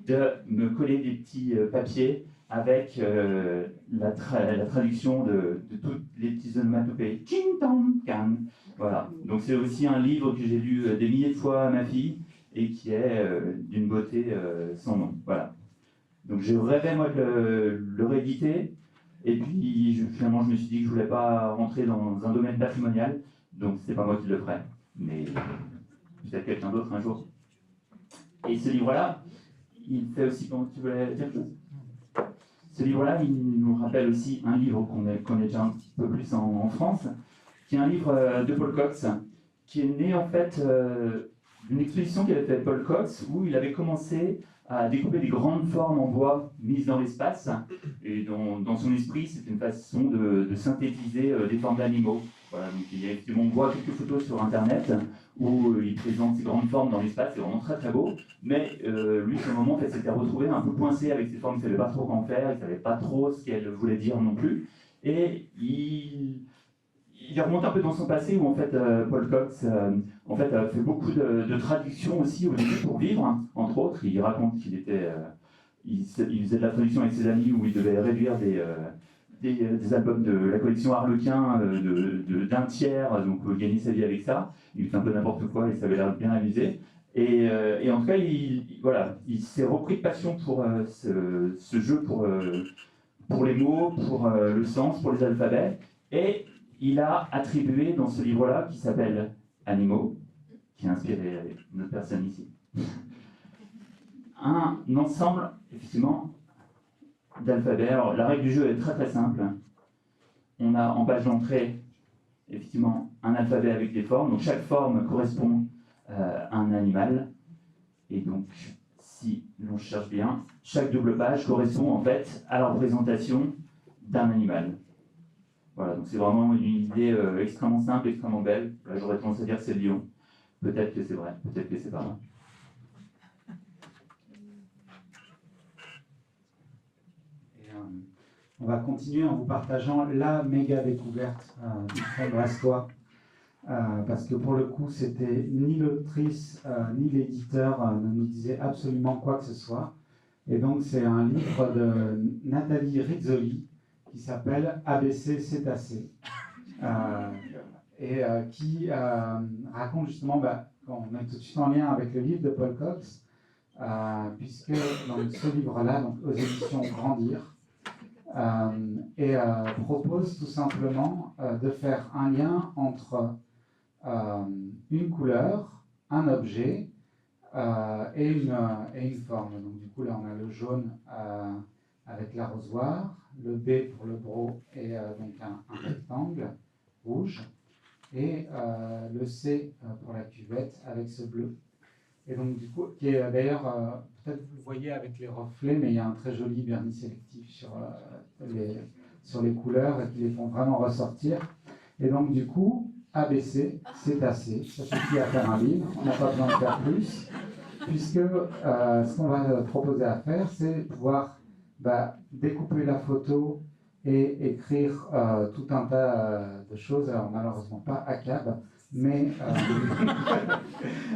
de me coller des petits papiers avec la traduction de toutes les petits onomatopées. Ching tong kan. Voilà. Donc c'est aussi un livre que j'ai lu des milliers de fois à ma fille et qui est d'une beauté sans nom. Voilà. Donc je rêvais moi de le rééditer. Et puis finalement, je me suis dit que je voulais pas rentrer dans un domaine patrimonial, donc c'est pas moi qui le ferai, mais peut-être quelqu'un d'autre un jour. Et ce livre-là, il fait aussi, quand tu voulais dire quelque chose. Ce livre-là, il nous rappelle aussi un livre qu'on est déjà un petit peu plus en France, qui est un livre de Paul Cox, qui est né en fait d'une exposition qu'avait fait Paul Cox, où il avait commencé à découper des grandes formes en bois mises dans l'espace. Et dans son esprit, c'est une façon de synthétiser des formes d'animaux. Voilà, donc on voit quelques photos sur Internet où il présente ces grandes formes dans l'espace, c'est vraiment très très beau. Mais lui, sur le moment, en fait, s'était retrouvé un peu coincé avec ces formes, il ne savait pas trop quoi en faire, il ne savait pas trop ce qu'elles voulaient dire non plus. Et il remonte un peu dans son passé où en fait Paul Cox en fait, a fait beaucoup de traductions aussi au début pour vivre, hein, entre autres. Il raconte qu'il était, il faisait de la traduction avec ses amis où il devait réduire des albums de la collection Harlequin d'un tiers, donc gagner sa vie avec ça. Il fait un peu n'importe quoi et ça avait l'air bien amusé. Et en tout cas, il s'est repris de passion pour ce jeu, pour les mots, pour le sens, pour les alphabets. Et il a attribué dans ce livre-là, qui s'appelle Animaux, qui a inspiré notre personne ici, un ensemble, effectivement, d'alphabets. Alors, la règle du jeu est très très simple. On a en page d'entrée, effectivement, un alphabet avec des formes. Donc, chaque forme correspond à un animal. Et donc, si l'on cherche bien, chaque double page correspond en fait à la représentation d'un animal. Voilà, donc c'est vraiment une idée extrêmement simple, extrêmement belle. Là, j'aurais tendance à dire que c'est le lion. Peut-être que c'est vrai, peut-être que c'est pas vrai. On va continuer en vous partageant la méga découverte du fonds brestois. Parce que pour le coup, c'était ni l'autrice ni l'éditeur ne nous disaient absolument quoi que ce soit. Et donc, c'est un livre de Nathalie Rizzoli qui s'appelle ABC Cétacé et qui raconte justement, on met tout de suite en lien avec le livre de Paul Cox, puisque dans ce livre-là, donc aux éditions Grandir, propose tout simplement de faire un lien entre une couleur, un objet et une forme. Donc du coup là on a le jaune avec l'arrosoir, le B pour le bro et donc un rectangle rouge, et le C pour la cuvette avec ce bleu. Et donc du coup, qui est d'ailleurs, peut-être vous le voyez avec les reflets, mais il y a un très joli vernis sélectif sur les couleurs et qui les font vraiment ressortir. Et donc du coup, ABC, c'est assez. Ça suffit à faire un livre, on n'a pas besoin de faire plus, puisque ce qu'on va proposer à faire, c'est pouvoir découper la photo et écrire tout un tas de choses. Alors malheureusement pas ACAB, mais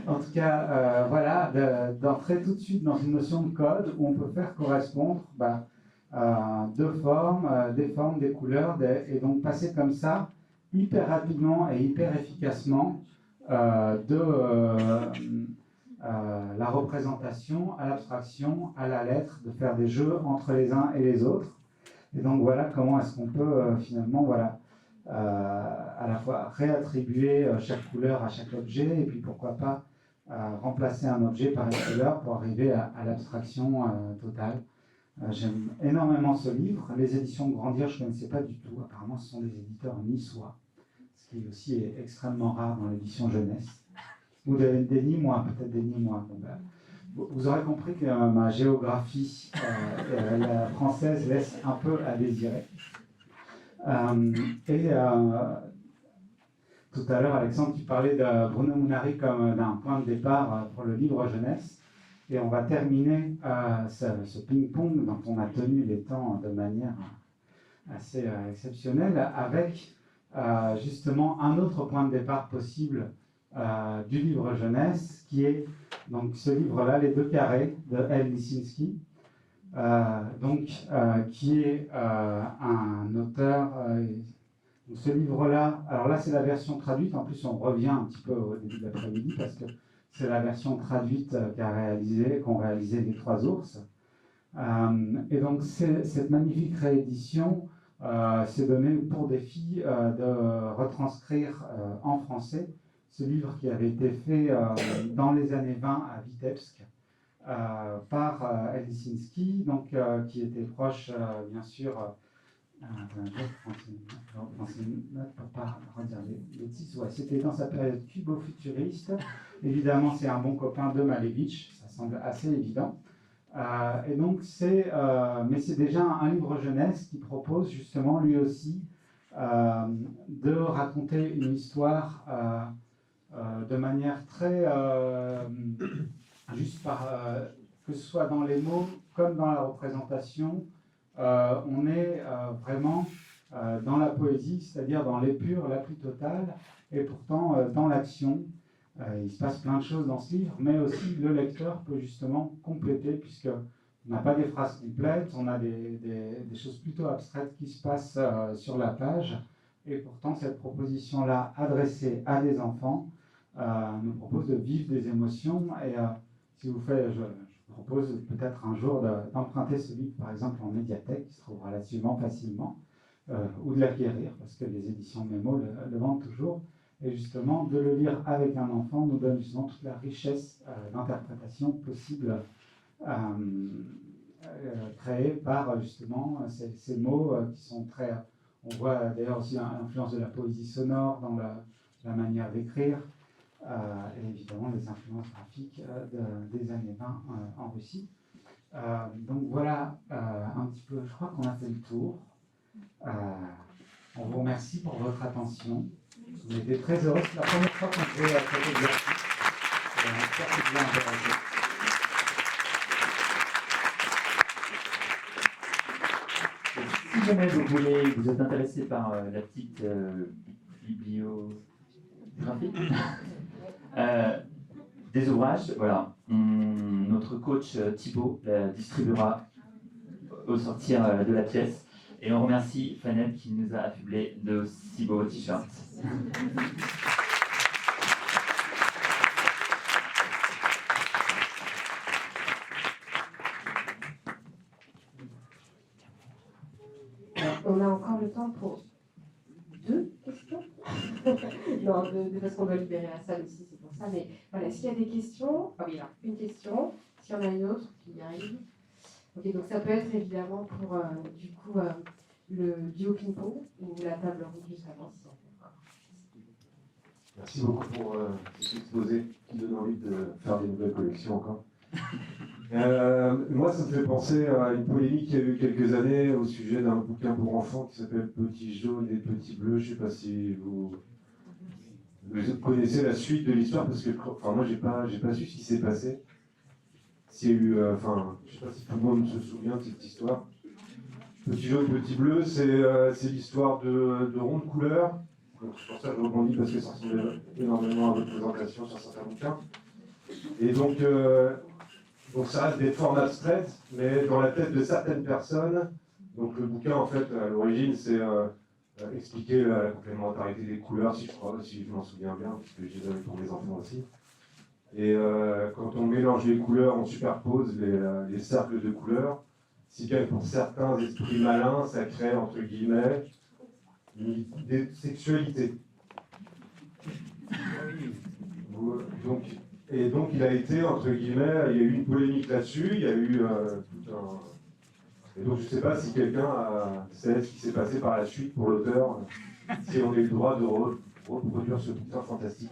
en tout cas, voilà, d'entrer tout de suite dans une notion de code où on peut faire correspondre deux formes, des formes, des couleurs, et donc passer comme ça, hyper rapidement et hyper efficacement, de la représentation à l'abstraction, à la lettre, de faire des jeux entre les uns et les autres. Et donc voilà comment est-ce qu'on peut finalement à la fois réattribuer chaque couleur à chaque objet, et puis pourquoi pas remplacer un objet par une couleur pour arriver à l'abstraction totale. J'aime énormément ce livre. Les éditions Grandir, je ne connaissais pas du tout. Apparemment, ce sont des éditeurs niçois, ce qui aussi est extrêmement rare dans l'édition jeunesse. Ou des Nîmois, peut-être des Nîmois. Donc, vous aurez compris que ma géographie la française laisse un peu à désirer. Tout à l'heure, Alexandre, tu parlais de Bruno Munari comme d'un point de départ pour le livre jeunesse. Et on va terminer ce ping-pong dont on a tenu les temps de manière assez exceptionnelle avec justement un autre point de départ possible du livre jeunesse, qui est donc ce livre-là, Les Deux Carrés, de L. Lisinski, qui est un auteur. Donc ce livre-là, alors là c'est la version traduite, en plus on revient un petit peu au début de l'après-midi parce que c'est la version traduite qu'ont réalisé les Trois Ours. Et donc cette magnifique réédition s'est donnée pour défi de retranscrire en français ce livre qui avait été fait dans les années 20 à Vitebsk par L. Lisinski, donc qui était proche bien sûr. Pour pas redire les bêtises. Ouais, c'était dans sa période cubo-futuriste. Évidemment, c'est un bon copain de Malevich, ça semble assez évident. Et donc, mais c'est déjà un livre jeunesse qui propose justement lui aussi de raconter une histoire de manière très juste que ce soit dans les mots comme dans la représentation. On est vraiment dans la poésie, c'est-à-dire dans l'épure la plus totale, et pourtant dans l'action. Il se passe plein de choses dans ce livre, mais aussi le lecteur peut justement compléter, puisqu'on n'a pas des phrases complètes, on a des choses plutôt abstraites qui se passent sur la page, et pourtant cette proposition-là, adressée à des enfants, nous propose de vivre des émotions, et si vous faites... Je propose peut-être un jour d'emprunter ce livre, par exemple, en médiathèque, qui se trouve relativement facilement, ou de l'acquérir, parce que les éditions Mémo le vendent toujours. Et justement, de le lire avec un enfant nous donne justement toute la richesse d'interprétation possible créée par justement ces mots qui sont très... On voit d'ailleurs aussi l'influence de la poésie sonore dans la manière d'écrire. Et évidemment les influences graphiques des années 20 en Russie. Donc voilà un petit peu, je crois qu'on a fait le tour. On vous remercie pour votre attention. Vous été très heureux, c'est la première fois qu'on fait cet exercice. J'espère que vous avez intéressé. Si jamais vous êtes intéressé par la petite bibliographie, des ouvrages, voilà. Notre coach Thibaut la distribuera au sortir de la pièce. Et on remercie Fanel qui nous a affublés de si beaux t-shirts. On a encore le temps pour 2 questions. Non, parce qu'on doit libérer la salle aussi, c'est pour ça. Mais voilà, s'il y a des questions, ah oui, là, une question. S'il y en a une autre qui y arrive. Ok, donc ça peut être évidemment pour du coup le duo ping-pong ou la table ronde juste avant. Merci beaucoup pour cet exposé qui donne envie de faire des nouvelles collections encore. Moi, ça me fait penser à une polémique qu'il y a eu quelques années au sujet d'un bouquin pour enfants qui s'appelle Petit jaune et Petit bleu. Je ne sais pas si vous connaissez la suite de l'histoire, parce que moi, j'ai pas su ce qui s'est passé. S'il y a eu, je ne sais pas si tout le monde se souvient de cette histoire. Petit jaune, Petit bleu, c'est l'histoire de ronds de couleurs. Donc, c'est pour ça que je rebondis, parce que ça ressemble énormément à votre présentation sur certains bouquins. Et donc ça reste des formes abstraites, mais dans la tête de certaines personnes. Donc le bouquin, en fait, à l'origine, c'est expliquer la complémentarité des couleurs, si je m'en souviens bien, parce que j'ai donné pour mes enfants aussi. Et quand on mélange les couleurs, on superpose les cercles de couleurs, si bien que pour certains esprits malins, ça crée, entre guillemets, des sexualités. Donc il a été, entre guillemets, il y a eu une polémique là-dessus, il y a eu tout un... Et donc je ne sais pas si quelqu'un sait ce qui s'est passé par la suite pour l'auteur, si on a eu le droit de reproduire ce bouquin fantastique.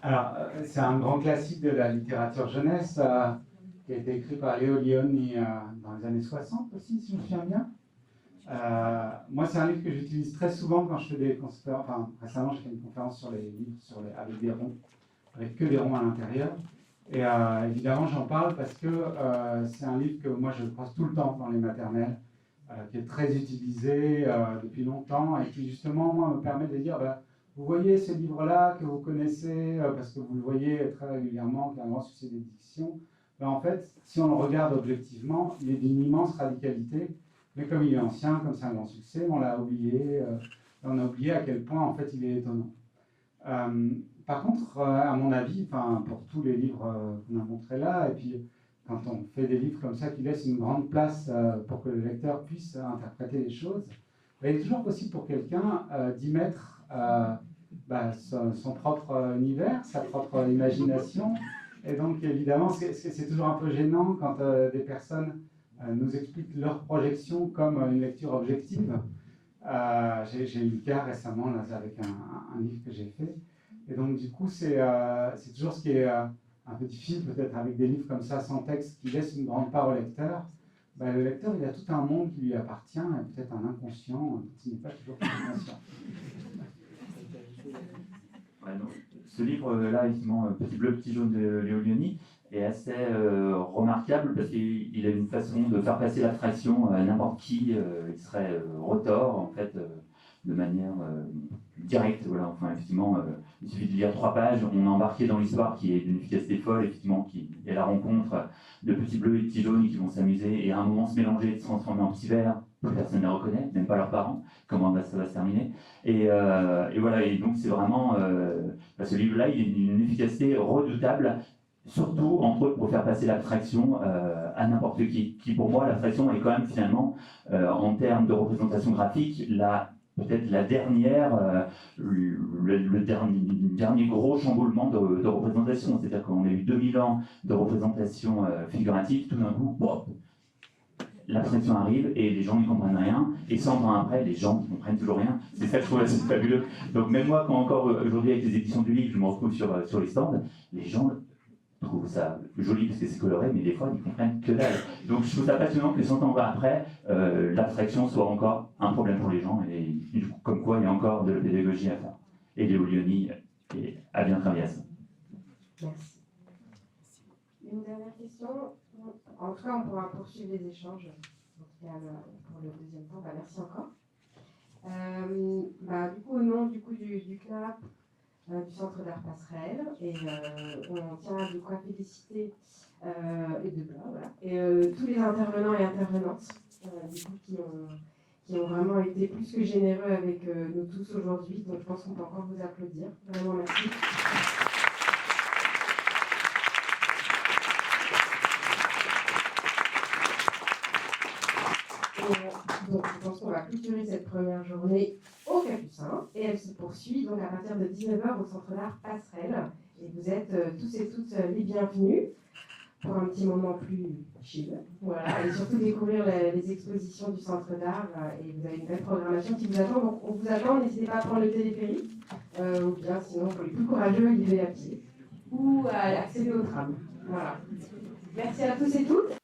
Alors, c'est un grand classique de la littérature jeunesse qui a été écrit par Leo Lionni dans les années 60 aussi, si je me souviens bien. Moi, c'est un livre que j'utilise très souvent quand je fais des conférences. Enfin, récemment, j'ai fait une conférence sur les livres avec des ronds, avec que des ronds à l'intérieur. Et évidemment, j'en parle parce que c'est un livre que moi, je croise tout le temps dans les maternelles, qui est très utilisé depuis longtemps et qui, justement, moi, me permet de dire vous voyez ce livre-là que vous connaissez parce que vous le voyez très régulièrement, qui a un grand succès d'édition. En fait, si on le regarde objectivement, il est d'une immense radicalité. Mais comme il est ancien, comme c'est un grand succès, on l'a oublié. On a oublié à quel point, en fait, il est étonnant. Par contre, à mon avis, pour tous les livres qu'on a montrés là, et puis quand on fait des livres comme ça qui laissent une grande place pour que le lecteur puisse interpréter les choses, il est toujours possible pour quelqu'un d'y mettre son propre univers, sa propre imagination. Et donc, évidemment, c'est toujours un peu gênant quand des personnes nous expliquent leur projection comme une lecture objective. J'ai eu le cas récemment là, avec un livre que j'ai fait. Et donc, du coup, c'est toujours ce qui est un peu difficile, peut-être, avec des livres comme ça, sans texte, qui laissent une grande part au lecteur. Le lecteur, il a tout un monde qui lui appartient, et peut-être un inconscient, qui n'est pas toujours conscient. Ouais, donc, ce livre-là, effectivement, Petit bleu, petit jaune de Leo Lionni, est assez remarquable parce qu'il a une façon de faire passer l'abstraction à n'importe qui. Il serait retors, en fait, de manière directe. Voilà. Enfin, effectivement, il suffit de lire 3 pages, on est embarqué dans l'histoire qui est d'une efficacité folle, effectivement, qui est la rencontre de petits bleus et petits jaunes qui vont s'amuser et à un moment se mélanger, se transformer en petits verts. Plus personne ne les reconnaît, même pas leurs parents, comment ça va se terminer. Et voilà, et donc c'est vraiment, ce livre-là, il est d'une efficacité redoutable, surtout entre autres pour faire passer l'abstraction à n'importe qui pour moi, l'abstraction est quand même finalement, en termes de représentation graphique, peut-être la dernière, le dernier gros chamboulement de représentation. C'est-à-dire qu'on a eu 2000 ans de représentation figurative, tout d'un coup, l'abstraction arrive et les gens n'y comprennent rien, et 100 ans après, les gens ne comprennent toujours rien. C'est ça que je trouve assez fabuleux. Donc même moi, quand encore aujourd'hui avec les éditions du livre, je me retrouve sur les stands, les gens trouvent ça joli parce que c'est coloré, mais des fois, ils ne comprennent que dalle. Donc je trouve ça passionnant que 100 ans après, l'abstraction soit encore un problème pour les gens, et comme quoi il y a encore de la pédagogie à faire. Et Leo Lionni a bien travaillé à ça. Merci. Une dernière question. En tout cas, on pourra poursuivre les échanges. En tout cas, pour le deuxième temps, merci encore. Du coup, au nom du CNAP, du Centre d'Art Passerelle, et on tient de quoi féliciter tous les intervenants et intervenantes qui ont vraiment été plus que généreux avec nous tous aujourd'hui. Donc, je pense qu'on peut encore vous applaudir. Vraiment, merci. Donc, je pense qu'on va clôturer cette première journée au Capucin et elle se poursuit donc à partir de 19h au Centre d'Art Passerelle. Et vous êtes tous et toutes les bienvenus pour un petit moment plus chill. Voilà, et surtout découvrir les expositions du Centre d'Art. Et vous avez une belle programmation qui vous attend. Donc, on vous attend. N'hésitez pas à prendre le téléphérique ou bien sinon, pour les plus courageux, y aller à pied ou à accéder au tram. Voilà. Merci à tous et toutes.